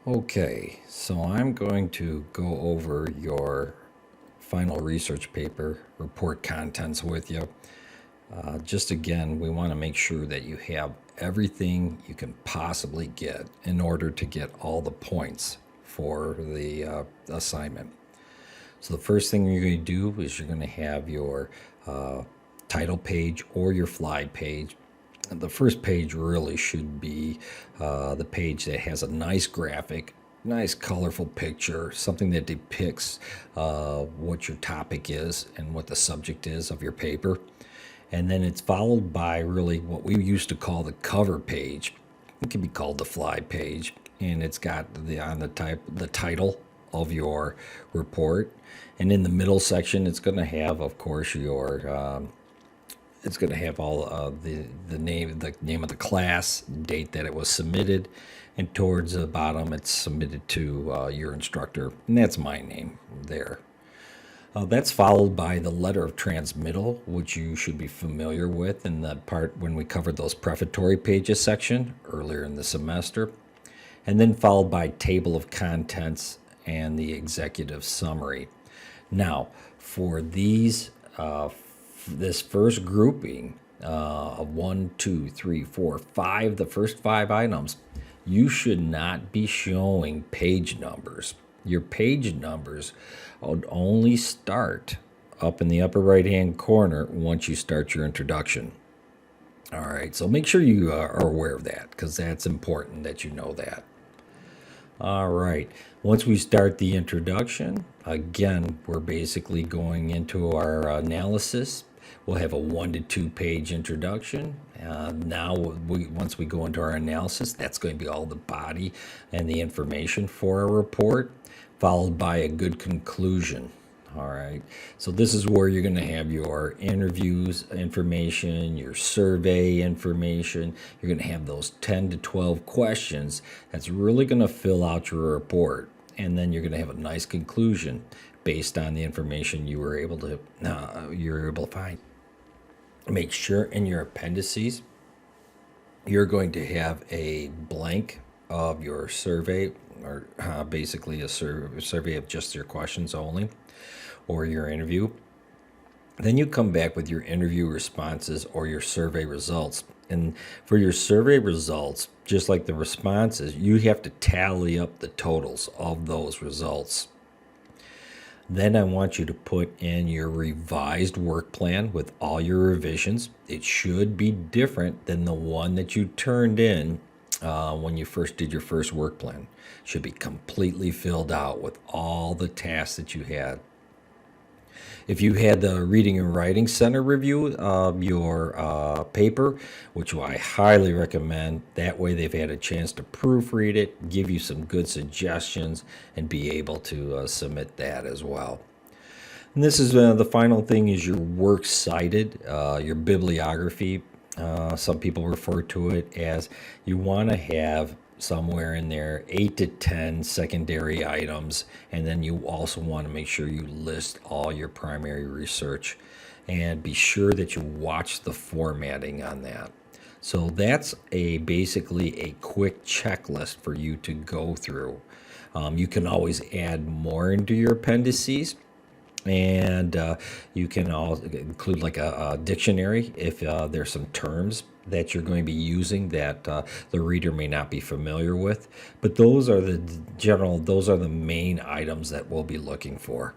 Okay, so I'm going to go over your final research paper report contents with you. Just again, we want to make sure that you have everything you can possibly get in order to get all the points for the assignment. So the first thing you're going to do is you're going to have your title page or your fly page. The first page really should be the page that has a nice graphic, nice colorful picture, something that depicts what your topic is and what the subject is of your paper. And then it's followed by really what we used to call the cover page. It can be called the fly page, and it's got the title of your report. And in the middle section, it's going to have, of course, your it's going to have all the name of the class, date that it was submitted, and towards the bottom it's submitted to your instructor, and that's my name there. That's followed by the letter of transmittal, which you should be familiar with in the part when we covered those prefatory pages section earlier in the semester, and then followed by table of contents and the executive summary. Now, for these this first grouping of 1, 2, 3, 4, 5, the first 5 items, you should not be showing page numbers. Your page numbers would only start up in the upper right hand corner once you start your introduction. All right, so make sure you are aware of that, because that's important that you know that. All right, once we start the introduction, again, we're basically going into our analysis. We'll have a 1 to 2 page introduction. Now, once we go into our analysis, that's going to be all the body and the information for our report, followed by a good conclusion. All right, so this is where you're going to have your interviews information, your survey information. You're going to have those 10 to 12 questions that's really going to fill out your report. And then you're going to have a nice conclusion based on the information you were able to find. Make sure in your appendices you're going to have a blank of your survey, or basically a survey of just your questions only, or your interview. Then you come back with your interview responses or your survey results. And for your survey results, just like the responses, you have to tally up the totals of those results. Then I want you to put in your revised work plan with all your revisions. It should be different than the one that you turned in when you first did your first work plan. It should be completely filled out with all the tasks that you had. If you had the Reading and Writing Center review your paper, which I highly recommend, that way they've had a chance to proofread it, give you some good suggestions, and be able to submit that as well. And this is the final thing is your works cited, your bibliography. Some people refer to it as you want to have somewhere in there 8 to 10 secondary items, and then you also want to make sure you list all your primary research, and be sure that you watch the formatting on that. So that's basically a quick checklist for you to go through. You can always add more into your appendices, and you can also include like a dictionary if there's some terms that you're going to be using that the reader may not be familiar with. But those are the main items that we'll be looking for.